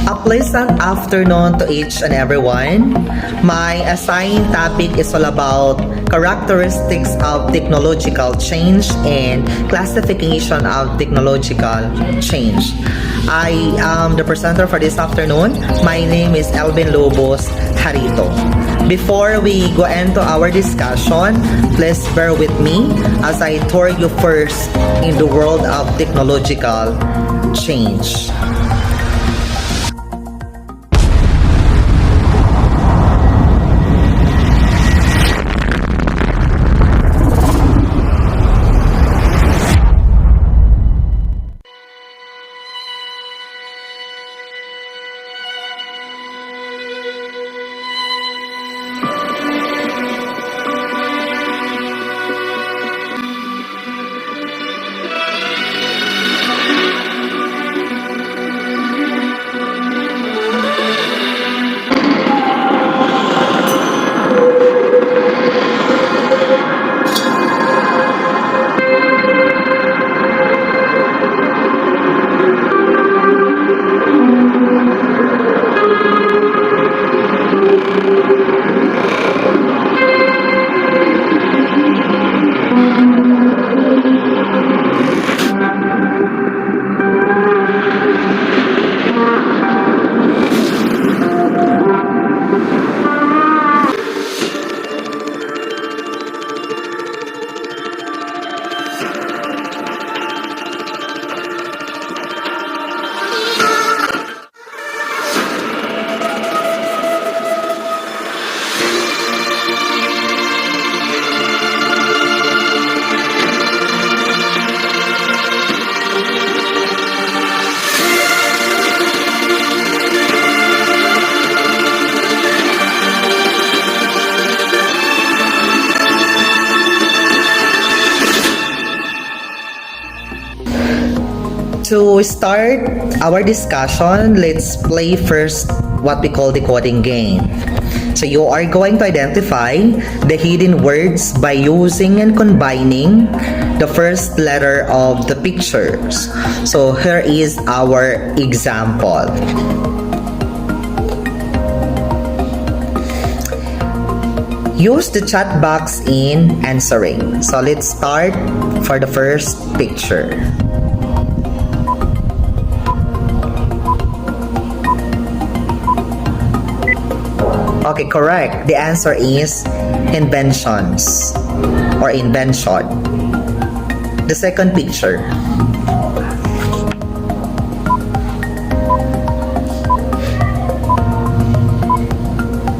A pleasant afternoon to each and everyone. My assigned topic is all about characteristics of technological change and classification of technological change. I am the presenter for this afternoon. My name is Elvin Lobos Harito. Before we go into our discussion, please bear with me as I tour you first in the world of technological change. To start our discussion, let's play first what we call the coding game. So you are going to identify the hidden words by using and combining the first letter of the pictures. So here is our example. Use the chat box in answering. So let's start for the first picture. Okay, correct. The answer is inventions or invention. The second picture.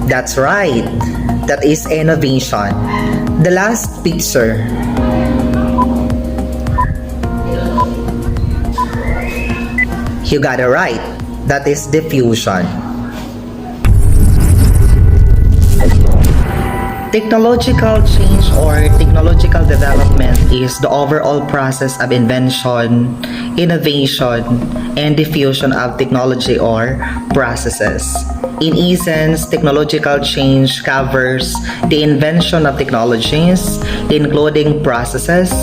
That's right. That is innovation. The last picture. You got it right. That is diffusion. Technological change or technological development is the overall process of invention, innovation, and diffusion of technology or processes. In essence, technological change covers the invention of technologies, including processes,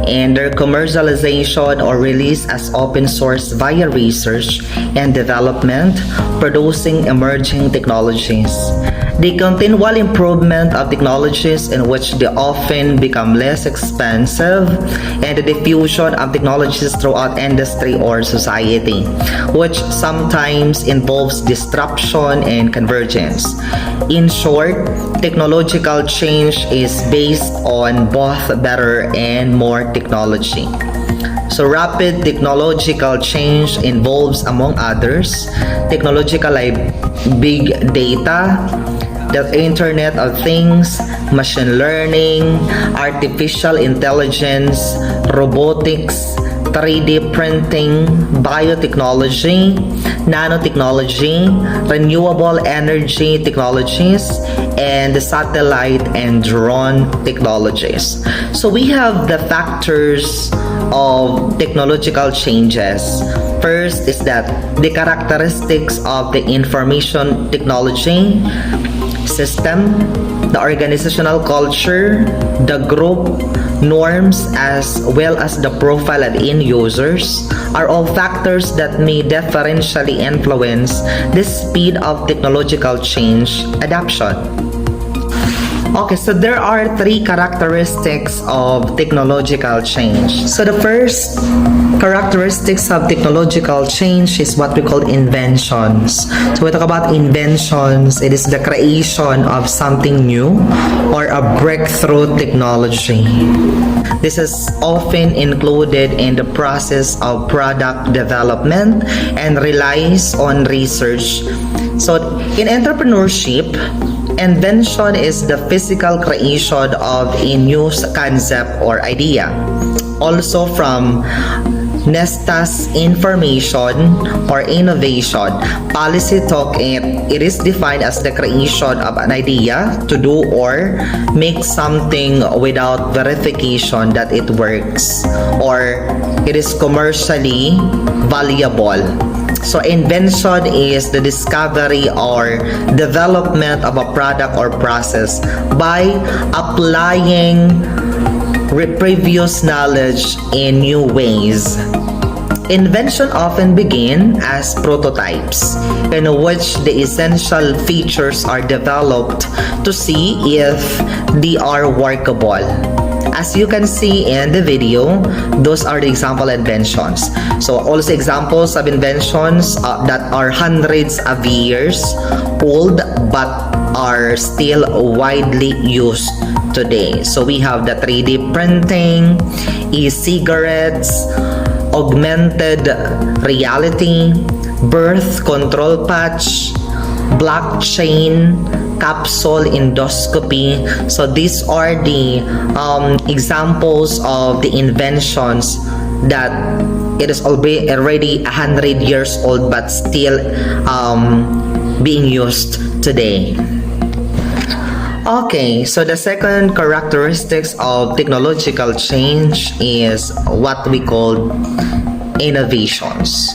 and their commercialization or release as open source via research and development, producing emerging technologies. The continual improvement of technologies in which they often become less expensive, and the diffusion of technologies throughout industry or society, which sometimes involves disruption and convergence. In short, technological change is based on both better and more technology. So rapid technological change involves, among others, technological like big data, the Internet of Things, machine learning, artificial intelligence, robotics, 3D printing, biotechnology, nanotechnology, renewable energy technologies, and the satellite and drone technologies. So we have the factors of technological changes. First is that the characteristics of the information technology system. the organizational culture, the group norms, as well as the profile of end users are all factors that may differentially influence the speed of technological change adoption. Okay, so there are three characteristics of technological change. So the first characteristics of technological change is what we call inventions. So we talk about inventions, it is the creation of something new or a breakthrough technology. This is often included in the process of product development and relies on research. So in entrepreneurship, invention is the physical creation of a new concept or idea. Also from Nesta's information or innovation policy talk, it is defined as the creation of an idea to do or make something without verification that it works or it is commercially valuable. So invention is the discovery or development of a product or process by applying previous knowledge in new ways. Invention often begin as prototypes in which the essential features are developed to see if they are workable. As you can see in the video, those are the example inventions. So also examples of inventions that are hundreds of years old but are still widely used today. So we have the 3D printing, e-cigarettes, augmented reality, birth control patch, blockchain, capsule endoscopy. So these are the examples of the inventions that it is already 100 years old but still being used today. Okay, so the second characteristics of technological change is what we call innovations.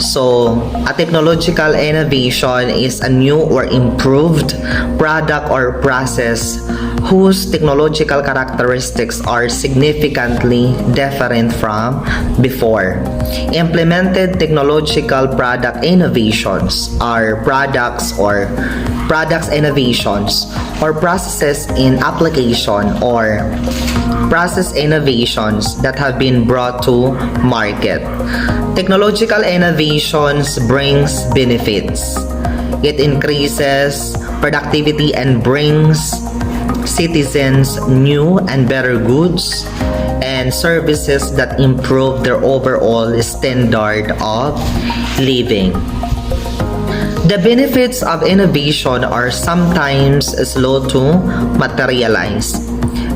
So, a technological innovation is a new or improved product or process whose technological characteristics are significantly different from before. Implemented technological product innovations are products innovations or processes in application or process innovations that have been brought to market. Technological innovations brings benefits. It increases productivity and brings citizens new and better goods and services that improve their overall standard of living. The benefits of innovation are sometimes slow to materialize.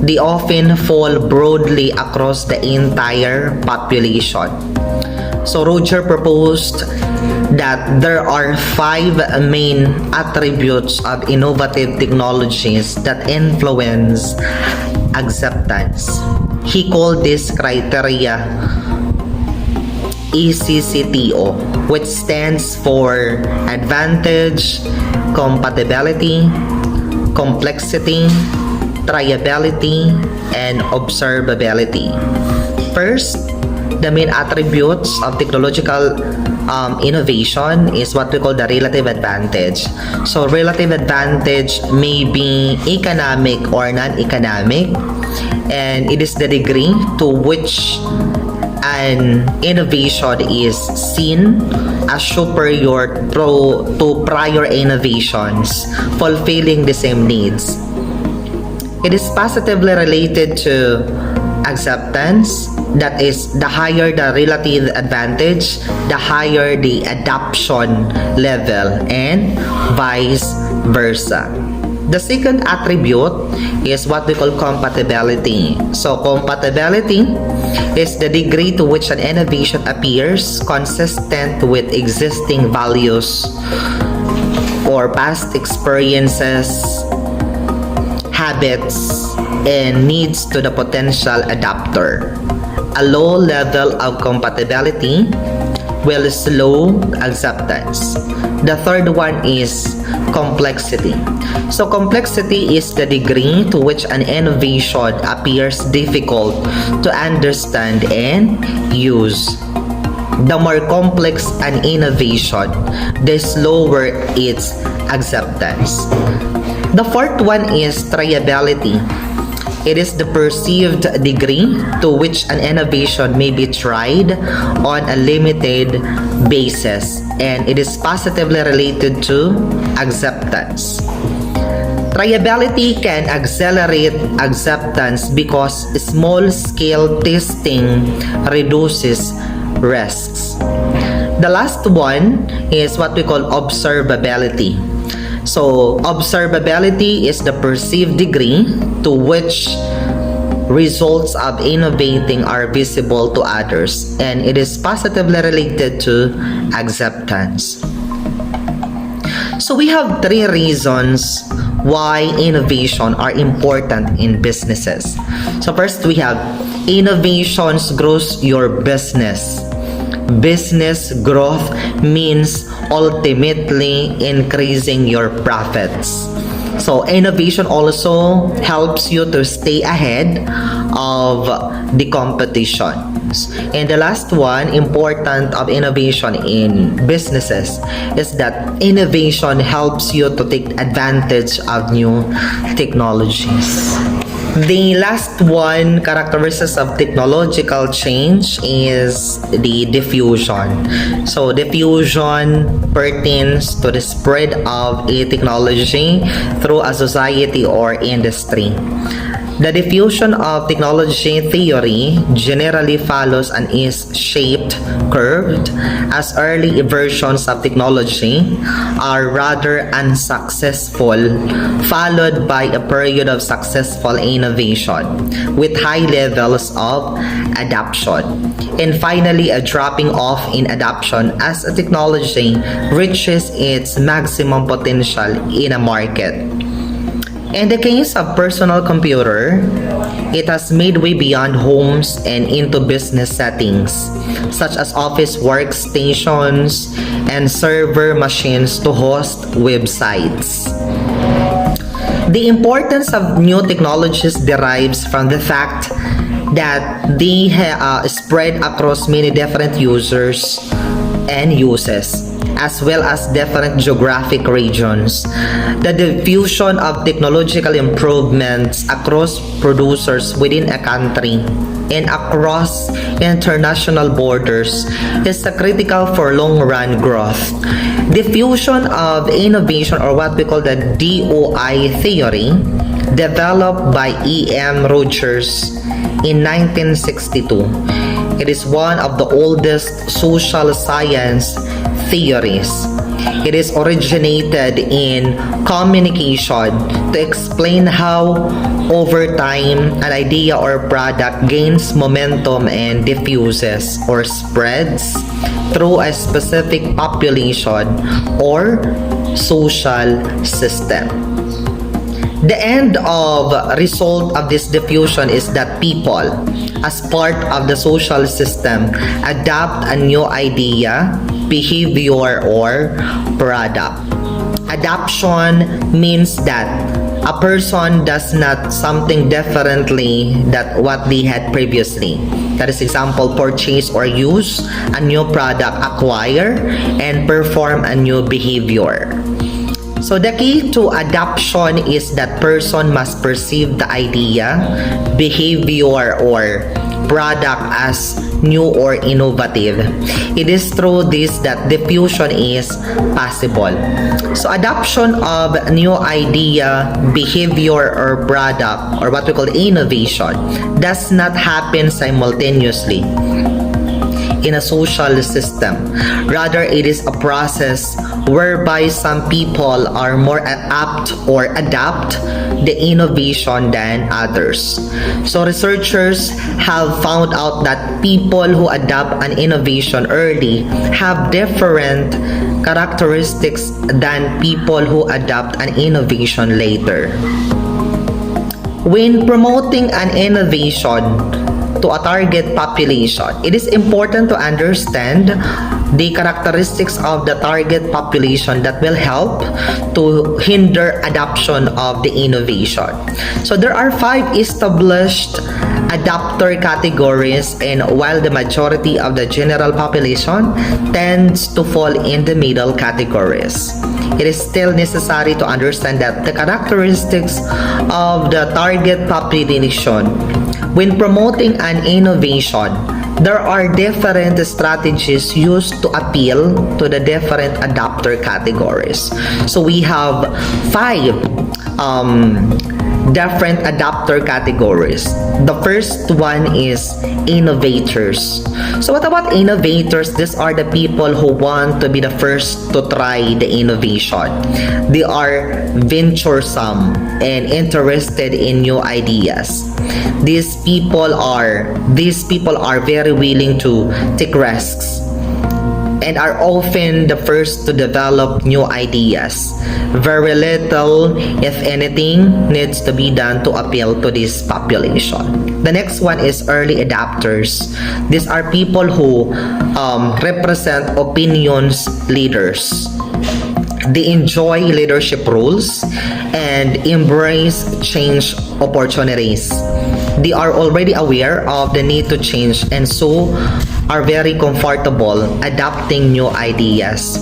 They often fall broadly across the entire population. So Roger proposed that there are 5 main attributes of innovative technologies that influence acceptance. He called this criteria ECCTO, which stands for advantage, compatibility, complexity, triability, and observability. First, the main attributes of technological innovation is what we call the relative advantage. So relative advantage may be economic or non-economic, and it is the degree to which an innovation is seen as superior to prior innovations fulfilling the same needs. It is positively related to acceptance. That is, the higher the relative advantage, the higher the adoption level, and vice versa. The second attribute is what we call compatibility. So compatibility is the degree to which an innovation appears consistent with existing values or past experiences, habits, and needs to the potential adopter. A low level of compatibility will slow acceptance. The third one is complexity. So complexity is the degree to which an innovation appears difficult to understand and use. The more complex an innovation, the slower its acceptance. The fourth one is triability. It is the perceived degree to which an innovation may be tried on a limited basis, and it is positively related to acceptance. Triability can accelerate acceptance because small-scale testing reduces risks. The last one is what we call observability. So, observability is the perceived degree to which results of innovating are visible to others, and it is positively related to acceptance. So, we have three reasons why innovation are important in businesses. So, first we have innovations grows your business. Business growth means ultimately increasing your profits. So innovation also helps you to stay ahead of the competitions. And the last one, important of innovation in businesses, is that innovation helps you to take advantage of new technologies. The last one, characteristics of technological change, is the diffusion. So diffusion pertains to the spread of a technology through a society or industry. The diffusion of technology theory generally follows an S-shaped curve, as early versions of technology are rather unsuccessful, followed by a period of successful innovation with high levels of adoption, and finally a dropping off in adoption as a technology reaches its maximum potential in a market. In the case of personal computer, it has made way beyond homes and into business settings, such as office workstations and server machines to host websites. The importance of new technologies derives from the fact that they spread across many different users and uses, as well as different geographic regions. The diffusion of technological improvements across producers within a country and across international borders is critical for long-run growth. Diffusion of innovation, or what we call the DOI theory, developed by E.M. Rogers in 1962. It is one of the oldest social science theories. It is originated in communication to explain how over time an idea or product gains momentum and diffuses or spreads through a specific population or social system. The end of result of this diffusion is that people, as part of the social system, adopt a new idea, behavior, or product. Adoption means that a person does not something differently than what they had previously. That is, example, purchase or use a new product, acquire, and perform a new behavior. So the key to adoption is that person must perceive the idea, behavior, or product as new or innovative. It is through this that diffusion is possible. So adoption of new idea, behavior, or product, or what we call innovation, does not happen simultaneously in a social system. Rather, it is a process whereby some people are more apt or adapt the innovation than others. So researchers have found out that people who adopt an innovation early have different characteristics than people who adopt an innovation later. When promoting an innovation, to a target population. It is important to understand the characteristics of the target population that will help to hinder adoption of the innovation. So there are 5 established adopter categories, and while the majority of the general population tends to fall in the middle categories, it is still necessary to understand that the characteristics of the target population when promoting an innovation. There are different strategies used to appeal to the different adopter categories. So we have 5 different adopter categories. The first one is innovators. So what about innovators? These are the people who want to be the first to try the innovation. They are venturesome and interested in new ideas. These people are very willing to take risks and are often the first to develop new ideas. Very little, if anything, needs to be done to appeal to this population. The next one is early adopters. These are people who represent opinions leaders. They enjoy leadership roles and embrace change opportunities. They are already aware of the need to change and so are very comfortable adopting new ideas.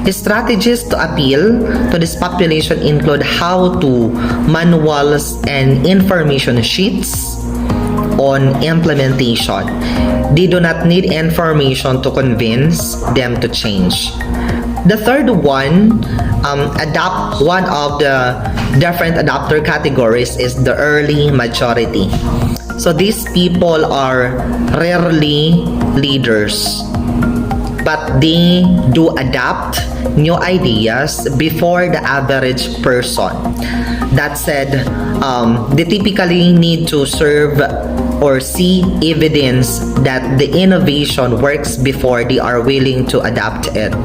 Strategies to appeal to this population include how to manuals and information sheets on implementation. They do not need information to convince them to change. The third one, one of the different adopter categories is the early majority. So these people are rarely leaders, but they do adapt new ideas before the average person. That said, they typically need to serve or see evidence that the innovation works before they are willing to adapt it.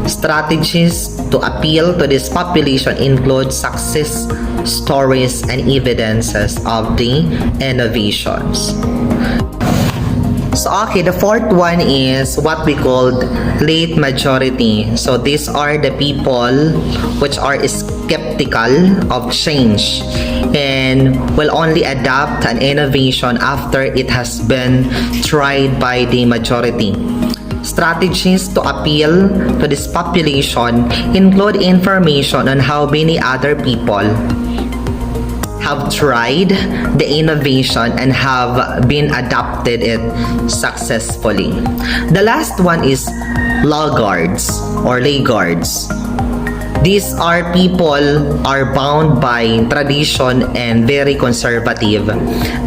Strategies to appeal to this population include success stories and evidences of the innovations. So okay, the fourth one is what we called late majority. So these are the people which are skeptical of change and will only adopt an innovation after it has been tried by the majority. Strategies to appeal to this population include information on how many other people have tried the innovation and have been adopted it successfully. The last one is laggards or laggards. These are people are bound by tradition and very conservative.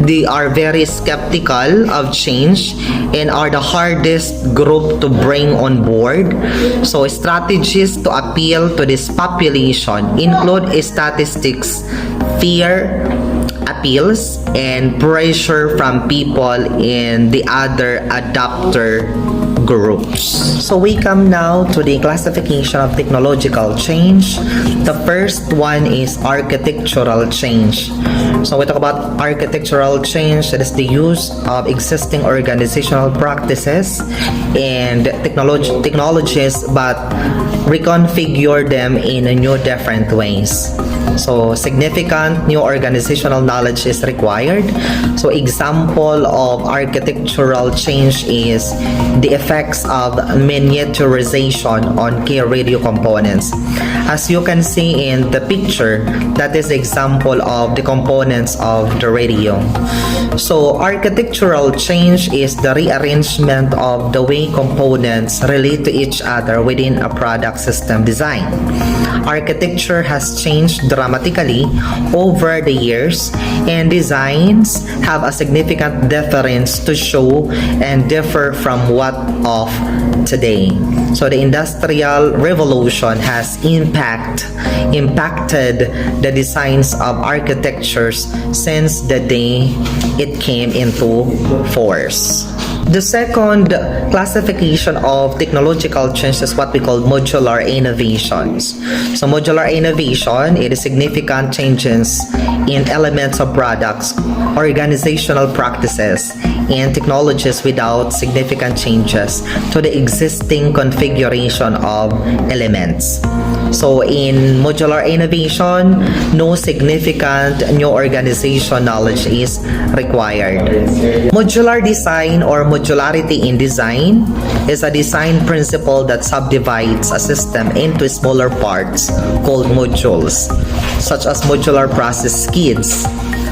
They are very skeptical of change and are the hardest group to bring on board. So strategies to appeal to this population include statistics, fear, appeals, and pressure from people in the other adopter groups. So we come now to the classification of technological change. The first one is architectural change. So we talk about architectural change. That is the use of existing organizational practices and technologies but reconfigure them in a new different ways. So significant new organizational knowledge is required. So example of architectural change is the effects of miniaturization on key radio components. As you can see in the picture, that is the example of the components of the radio. So architectural change is the rearrangement of the way components relate to each other within a product system design. Architecture has changed dramatically over the years, and designs have a significant difference to show and differ from what of today. So the Industrial Revolution has impacted the designs of architectures since the day it came into force. The second classification of technological change is what we call modular innovations. So modular innovation, it is significant changes in elements of products, organizational practices, and technologies without significant changes to the existing configuration of elements. So in modular innovation, no significant new organization knowledge is required. Modular design or modularity in design is a design principle that subdivides a system into smaller parts called modules, such as modular process kits,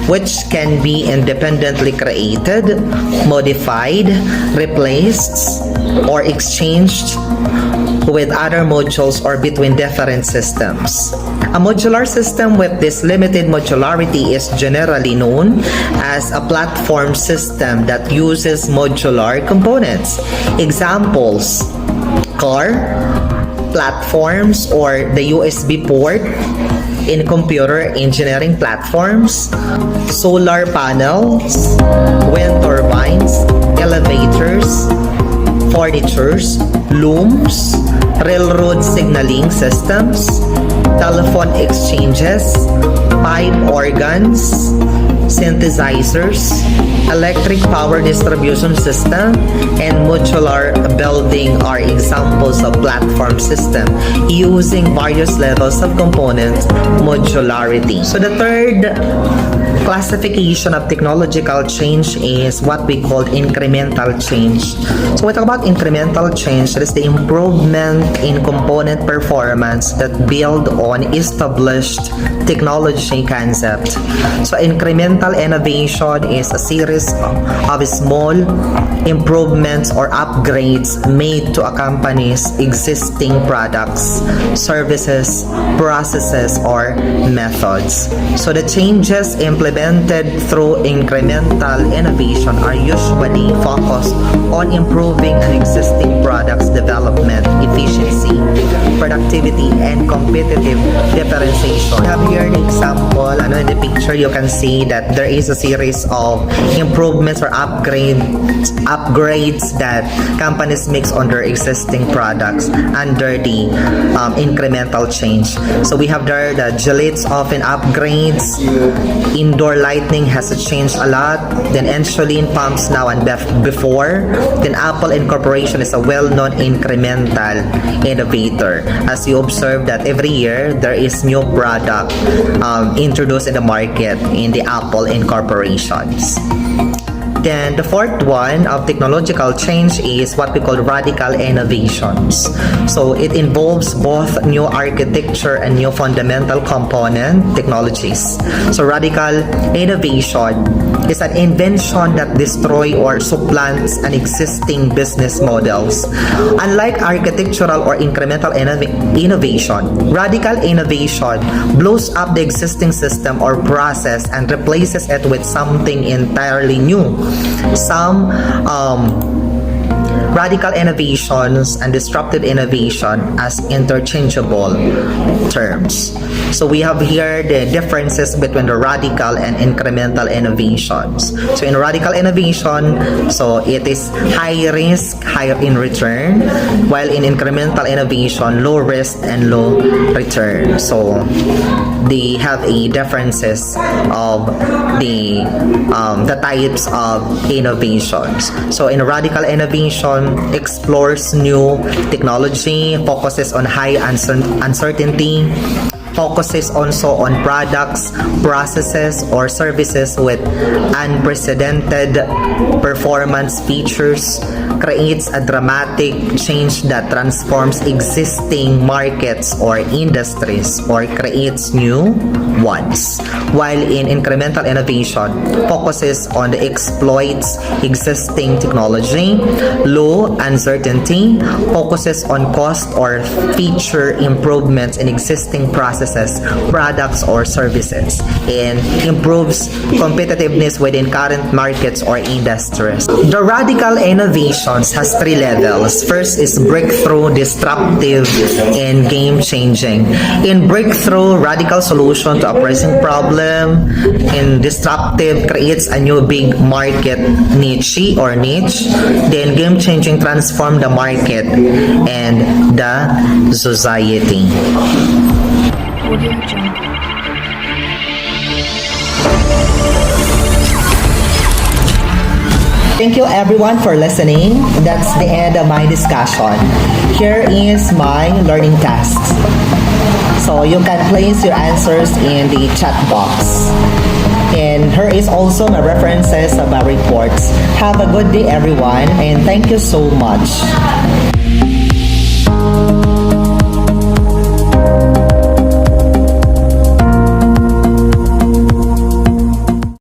which can be independently created, modified, replaced, or exchanged with other modules or between different systems. A modular system with this limited modularity is generally known as a platform system that uses modular components. Examples: car, platforms, or the USB port in computer engineering platforms, solar panels, wind turbines, elevators, furnitures, looms, railroad signaling systems, telephone exchanges, pipe organs, synthesizers, electric power distribution system, and modular building are examples of platform system using various levels of component modularity. So the third classification of technological change is what we call incremental change. So we talk about incremental change, that is the improvement in component performance that build on established technology concept. So incremental innovation is a series of small improvements or upgrades made to a company's existing products, services, processes, or methods. So the changes implemented through incremental innovation are usually focused on improving an existing product's development, efficiency, productivity, and competitive differentiation. We have here the example, in the picture you can see that there is a series of improvements or upgrades that companies make on their existing products under the incremental change. So we have there the Gillette's often upgrades, indoor lighting has changed a lot, then insulin pumps now and before, then Apple Incorporation is a well-known incremental innovator. As you observe that every year there is new product introduced in the market in the Apple Incorporations. Then the fourth one of technological change is what we call radical innovations. So it involves both new architecture and new fundamental component technologies. So radical innovation is an invention that destroys or supplants an existing business models. Unlike architectural or incremental innovation, radical innovation blows up the existing system or process and replaces it with something entirely new. Some radical innovations and disruptive innovation as interchangeable terms. So we have here the differences between the radical and incremental innovations. So in radical innovation, so it is high risk, higher in return, while in incremental innovation, low risk and low return. So they have a differences of the types of innovations. So in radical innovation, explores new technology, focuses on high uncertainty, focuses also on products, processes, or services with unprecedented performance features, creates a dramatic change that transforms existing markets or industries or creates new ones. While in incremental innovation, focuses on the exploits existing technology, low uncertainty, focuses on cost or feature improvements in existing processes, products, or services, and improves competitiveness within current markets or industries. The radical innovations has three levels. First is breakthrough, disruptive, and game-changing. In breakthrough, radical solution to a pressing problem. In disruptive, creates a new big market niche or niche. Then game-changing, transform the market and the society. Audio Jungle. Thank you everyone for listening. That's the end of my discussion. Here is my learning tasks. So you can place your answers in the chat box. And here is also my references of my reports. Have a good day everyone and thank you so much.